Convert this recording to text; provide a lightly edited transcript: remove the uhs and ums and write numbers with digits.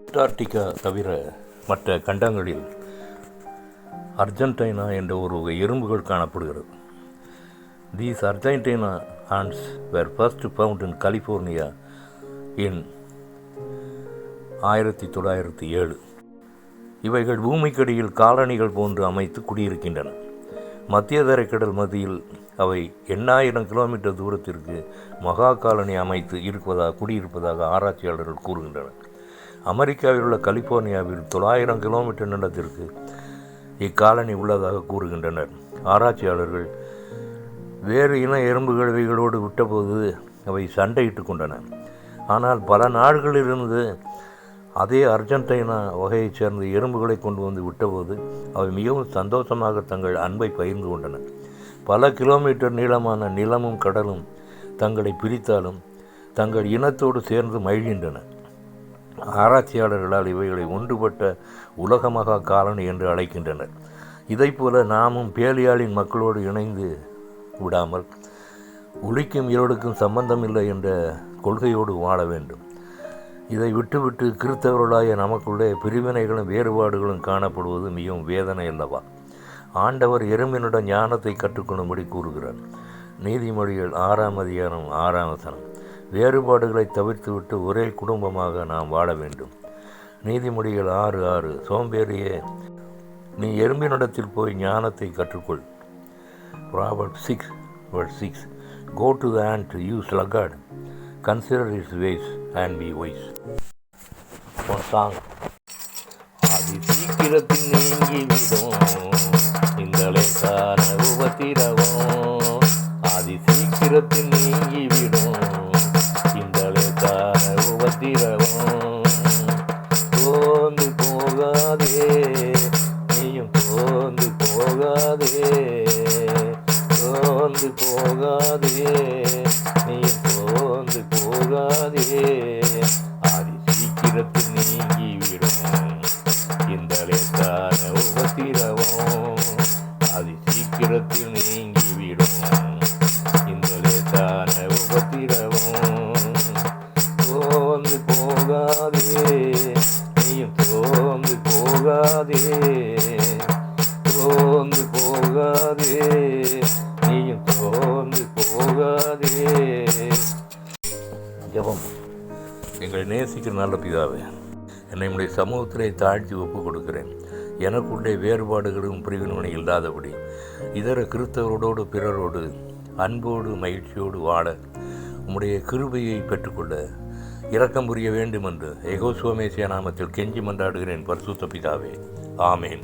Antarctica தவிர மற்ற கண்டங்களில் Argentina என்ற ஒரு எறும்புகள் காணப்படுகிறது. These Argentina ants were first found in California in 1907. இவைகள் பூமிக்கடியில் காலனிகள் போன்று அமைத்து குடியிருக்கின்றன. மத்திய தரைக்கடல் மத்தியில் அவை 8000 கிலோமீட்டர் தூரத்திற்கு மகா காலனி அமைத்து குடியிருப்பதாக ஆராய்ச்சியாளர்கள் கூறுகின்றனர். அமெரிக்காவில் உள்ள கலிஃபோர்னியாவில் 900 கிலோமீட்டர் நிலத்திற்கு இக்காலனி உள்ளதாக கூறுகின்றனர். ஆராய்ச்சியாளர்கள் வேறு இன எறும்புகள் இவைகளோடு விட்டபோது அவை சண்டையிட்டு கொண்டன. ஆனால் பல நாடுகளிலிருந்து அதே அர்ஜென்டினா வகையைச் சேர்ந்த எறும்புகளை கொண்டு வந்து விட்டபோது அவை மிகவும் சந்தோஷமாக தங்கள் அன்பை பகிர்ந்து கொண்டன. பல கிலோமீட்டர் நீளமான நிலமும் கடலும் தங்களை பிரித்தாலும் தங்கள் இனத்தோடு சேர்ந்து மகிழ்கின்றன. ஆராய்ச்சியாளர்களால் இவைகளை ஒன்றுபட்ட உலக மகா காலனி என்று அழைக்கின்றனர். இதைப்போல நாமும் பேலியாளின் மக்களோடு இணைந்து விடாமல் ஒளிக்கும் இருளுக்கும் சம்பந்தமில்லை என்ற கொள்கையோடு வாழ வேண்டும். இதை விட்டுவிட்டு கிறிஸ்தவர்களாய நமக்குள்ளே பிரிவினைகளும் வேறுபாடுகளும் காணப்படுவது மிகவும் வேதனை அல்லவா? ஆண்டவர் எறும்பினுடன் ஞானத்தை கற்றுக்கொள்ளும்படி கூறுகிறார். நீதிமொழிகள் 6ஆம் அதிகாரம் 6ஆம் வசனம். வேறுபாடுகளை தவிர்த்துவிட்டு ஒரே குடும்பமாக நாம் வாழ வேண்டும். நீதிமொழிகள் 6:6. சோம்பேறியே, நீ எறும்பினிடத்தில் போய் ஞானத்தை கற்றுக்கொள். Proverbs 6:6. Go to the ant, you sluggard, consider its ways and be wise. One song. அதி சீக்கிரத்தில் நீங்கிவிடும் இந்த லேசான உபத்திரவம், அதி சீக்கிரத்தில் நீங்கிவிடும் இந்த லேசான உபத்திரவம். சோர்ந்து போகாதே, நீயும் சோர்ந்து போகாதே, சோர்ந்து போகாதே, நீயும் சோர்ந்து போகாதே. அதி சீக்கிரத்தில் நீங்கிவிடும் இந்த லேசான உபத்திரவம், அதி சீக்கிரத்தில் நீங்கிவிடும் இந்த லேசான உபத்திரவம். சோர்ந்து போகாதே, நீயும் சோர்ந்து போகாதே, சோர்ந்து போகாதே, நீயும் சோர்ந்து போகாதே. ஜெபம். எங்களை நேசிக்கிற நல்ல பிதாவே, என்னை உடைய சமூகத்திலே தாழ்த்தி ஒப்புக் கொடுக்கிறேன். எனக்குள்ளே வேறுபாடுகளும் பிரிவினை இல்லாதபடி இதர கிறிஸ்தவரோடு பிறரோடு அன்போடு மகிழ்ச்சியோடு வாழ உம்முடைய கிருபையை பெற்றுக்கொள்ள இரக்கம் புரிய வேண்டும் என்று யெகோவா மேசியா நாமத்தில் கெஞ்சி மன்றாடுகிறேன் பரிசுத்த பிதாவே. ஆமேன்.